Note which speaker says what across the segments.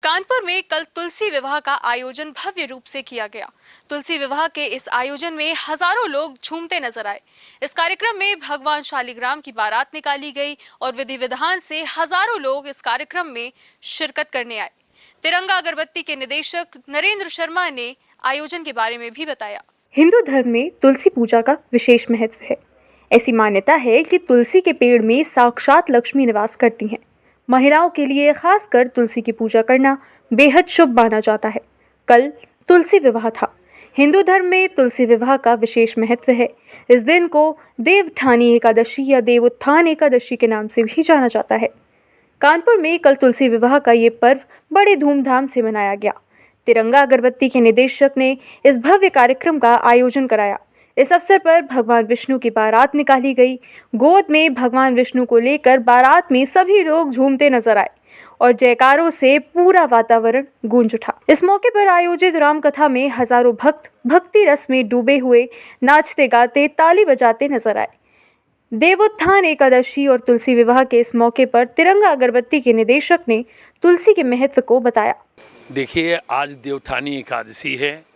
Speaker 1: कानपुर में कल तुलसी विवाह का आयोजन भव्य रूप से किया गया। तुलसी विवाह के इस आयोजन में हजारों लोग झूमते नजर आए। इस कार्यक्रम में भगवान शालिग्राम की बारात निकाली गई और विधि विधान से हजारों लोग इस कार्यक्रम में शिरकत करने आए। तिरंगा अगरबत्ती के निदेशक नरेंद्र शर्मा ने आयोजन के बारे में भी बताया।
Speaker 2: हिंदू धर्म में तुलसी पूजा का विशेष महत्व है। ऐसी मान्यता है कि तुलसी के पेड़ में साक्षात लक्ष्मी निवास करती हैं। महिलाओं के लिए खासकर तुलसी की पूजा करना बेहद शुभ माना जाता है। कल तुलसी विवाह था। हिंदू धर्म में तुलसी विवाह का विशेष महत्व है। इस दिन को देवठानी एकादशी या देवोत्थान एकादशी के नाम से भी जाना जाता है। कानपुर में कल तुलसी विवाह का ये पर्व बड़े धूमधाम से मनाया गया। तिरंगा अगरबत्ती के निदेशक ने इस भव्य कार्यक्रम का आयोजन कराया। इस अवसर पर भगवान विष्णु की बारात निकाली गई। गोद में भगवान विष्णु को लेकर बारात में सभी लोग झूमते नजर आए और जयकारों से पूरा वातावरण गूंज उठा। इस मौके पर आयोजित रामकथा में हजारों भक्त भक्ति रस में डूबे हुए नाचते गाते ताली बजाते नजर आए। देवोत्थान एकादशी और तुलसी विवाह के इस मौके पर तिरंगा अगरबत्ती के निदेशक ने तुलसी के महत्व को बताया।
Speaker 3: देखिए, आज देवठानी एकादशी है।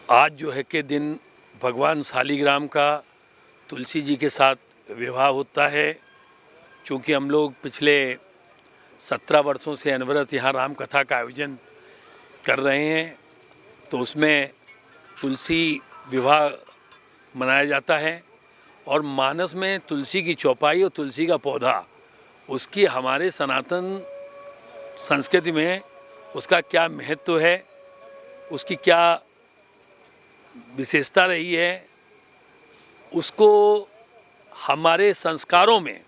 Speaker 3: आज जो है के दिन भगवान शालिग्राम का तुलसी जी के साथ विवाह होता है। चूँकि हम लोग पिछले 17 वर्षों से अनवरत यहाँ राम कथा का आयोजन कर रहे हैं, तो उसमें तुलसी विवाह मनाया जाता है और मानस में तुलसी की चौपाई और तुलसी का पौधा, उसकी हमारे सनातन संस्कृति में उसका क्या महत्व है, उसकी क्या विशेषता रही है, उसको हमारे संस्कारों में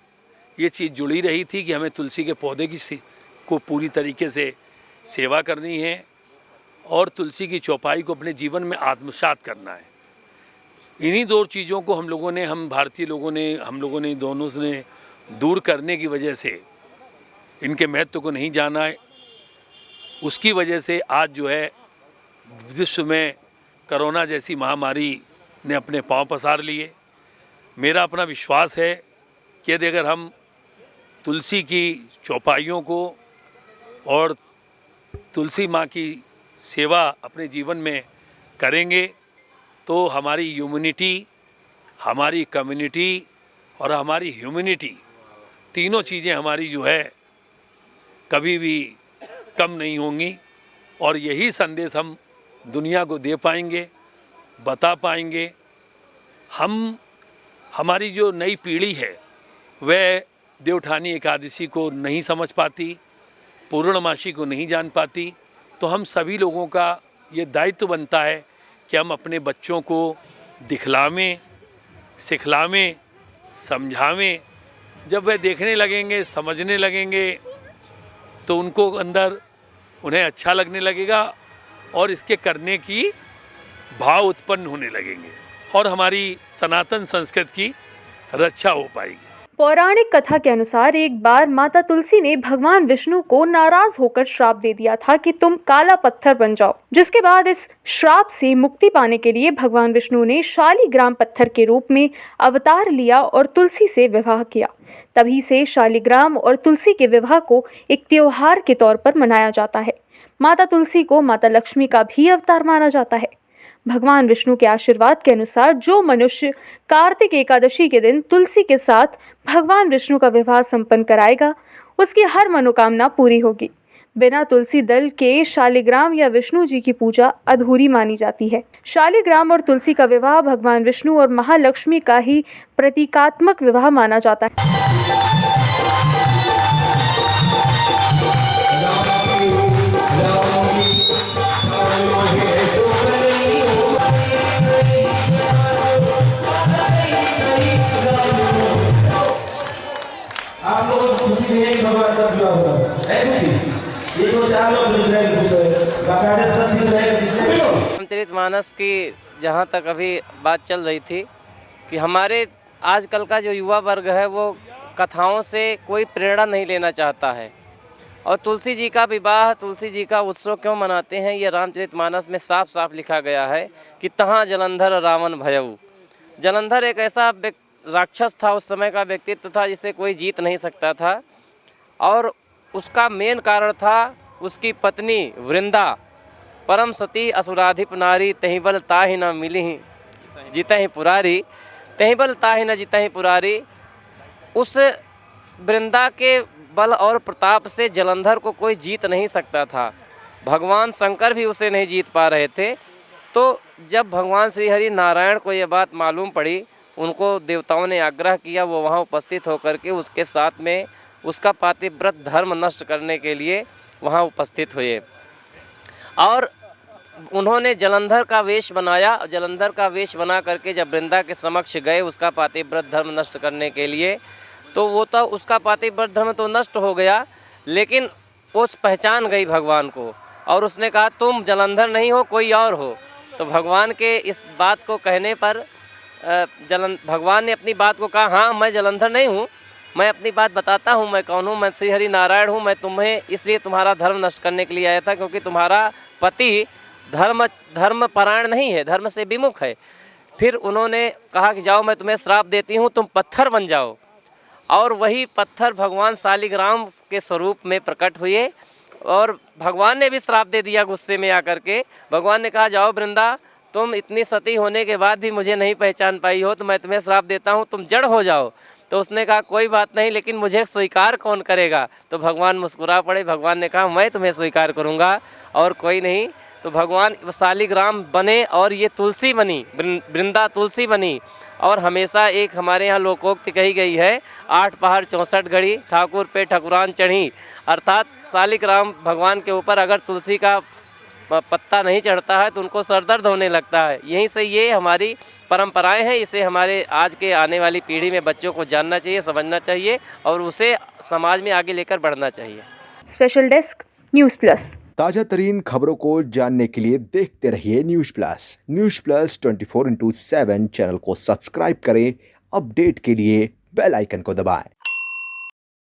Speaker 3: ये चीज़ जुड़ी रही थी कि हमें तुलसी के पौधे को पूरी तरीके से सेवा करनी है और तुलसी की चौपाई को अपने जीवन में आत्मसात करना है। इन्हीं दो चीज़ों को हम भारतीय लोगों ने दोनों ने दूर करने की वजह से इनके महत्व को नहीं जाना है। उसकी वजह से आज जो है विश्व में कोरोना जैसी महामारी ने अपने पांव पसार लिए। मेरा अपना विश्वास है कि यदि अगर हम तुलसी की चौपाइयों को और तुलसी माँ की सेवा अपने जीवन में करेंगे तो हमारी ह्यूमैनिटी, हमारी कम्युनिटी और हमारी ह्यूमैनिटी, तीनों चीज़ें हमारी जो है कभी भी कम नहीं होंगी और यही संदेश हम दुनिया को दे पाएंगे, बता पाएंगे। हमारी जो नई पीढ़ी है वह देवठानी एकादशी को नहीं समझ पाती, पूर्णमासी को नहीं जान पाती, तो हम सभी लोगों का ये दायित्व बनता है कि हम अपने बच्चों को दिखलावें, सिखलावें, समझावें। जब वह देखने लगेंगे, समझने लगेंगे, तो उनको अंदर उन्हें अच्छा लगने लगेगा और इसके करने की भाव उत्पन्न होने लगेंगे और हमारी सनातन संस्कृति की रक्षा हो पाएगी।
Speaker 2: पौराणिक कथा के अनुसार एक बार माता तुलसी ने भगवान विष्णु को नाराज होकर श्राप दे दिया था कि तुम काला पत्थर बन जाओ, जिसके बाद इस श्राप से मुक्ति पाने के लिए भगवान विष्णु ने शालिग्राम पत्थर के रूप में अवतार लिया और तुलसी से विवाह किया। तभी से शालिग्राम और तुलसी के विवाह को एक त्योहार के तौर पर मनाया जाता है। माता तुलसी को माता लक्ष्मी का भी अवतार माना जाता है। भगवान विष्णु के आशीर्वाद के अनुसार जो मनुष्य कार्तिक एकादशी के दिन तुलसी के साथ भगवान विष्णु का विवाह संपन्न कराएगा, उसकी हर मनोकामना पूरी होगी। बिना तुलसी दल के शालिग्राम या विष्णु जी की पूजा अधूरी मानी जाती है। शालिग्राम और तुलसी का विवाह भगवान विष्णु और महालक्ष्मी का ही प्रतीकात्मक विवाह माना जाता है।
Speaker 4: रामचरितमानस की जहाँ तक अभी बात चल रही थी कि हमारे आजकल का जो युवा वर्ग है वो कथाओं से कोई प्रेरणा नहीं लेना चाहता है और तुलसी जी का विवाह, तुलसी जी का उत्सव क्यों मनाते हैं, ये रामचरितमानस में साफ साफ लिखा गया है कि तहाँ जलंधर रावण भयऊ। जलंधर एक ऐसा राक्षस था, उस समय का व्यक्तित्व था जिसे कोई जीत नहीं सकता था और उसका मेन कारण था उसकी पत्नी वृंदा, परम सती असुराधिप नारी, तहीं बल ताहि न मिली जितहि पुरारी, तहीं बल ताहि न जितहि पुरारी। उस वृंदा के बल और प्रताप से जलंधर को कोई जीत नहीं सकता था। भगवान शंकर भी उसे नहीं जीत पा रहे थे। तो जब भगवान श्री हरि नारायण को ये बात मालूम पड़ी, उनको देवताओं ने आग्रह किया, वो वहाँ उपस्थित होकर के उसके साथ में उसका पातिव्रत धर्म नष्ट करने के लिए वहाँ उपस्थित हुए और उन्होंने जलंधर का वेश बनाया। जलंधर का वेश बना करके जब वृंदा के समक्ष गए उसका पातिव्रत धर्म नष्ट करने के लिए, तो वो तो उसका पातिव्रत धर्म तो नष्ट हो गया, लेकिन वो पहचान गई भगवान को और उसने कहा तुम जलंधर नहीं हो, कोई और हो। तो भगवान के इस बात को कहने पर भगवान ने अपनी बात को कहा, हाँ मैं जलंधर नहीं हूँ, मैं अपनी बात बताता हूँ, मैं कौन हूँ, मैं श्री हरि नारायण हूँ। मैं तुम्हें इसलिए तुम्हारा धर्म नष्ट करने के लिए आया था क्योंकि तुम्हारा पति धर्म परायण नहीं है, धर्म से विमुख है। फिर उन्होंने कहा कि जाओ मैं तुम्हें श्राप देती हूँ, तुम पत्थर बन जाओ। और वही पत्थर भगवान शालिग्राम के स्वरूप में प्रकट हुए और भगवान ने भी श्राप दे दिया गुस्से में आकर के। भगवान ने कहा जाओ वृंदा, तुम इतनी सती होने के बाद भी मुझे नहीं पहचान पाई हो, तो मैं तुम्हें श्राप देता हूँ, तुम जड़ हो जाओ। तो उसने कहा कोई बात नहीं, लेकिन मुझे स्वीकार कौन करेगा। तो भगवान मुस्कुरा पड़े। भगवान ने कहा मैं तुम्हें स्वीकार करूँगा और कोई नहीं। तो भगवान शालिग्राम बने और ये तुलसी बनी, वृंदा तुलसी बनी। और हमेशा एक हमारे यहाँ लोकोक्ति कही गई है, 8 पहाड़ 64 घड़ी ठाकुर पे ठकुरान चढ़ी। अर्थात शालिग्राम भगवान के ऊपर अगर तुलसी का पत्ता नहीं चढ़ता है तो उनको सरदर्द होने लगता है। यहीं से ये हमारी परंपराएं हैं, इसे हमारे आज के आने वाली पीढ़ी में बच्चों को जानना चाहिए, समझना चाहिए और उसे समाज में आगे लेकर बढ़ना चाहिए।
Speaker 2: Special desk news plus.
Speaker 5: ताजा तरीन खबरों को जानने के लिए देखते रहिए news plus. News plus 24/7 channel को सब्सक्राइब करें। अपडेट के लिए बेल आइकन को दबाएं।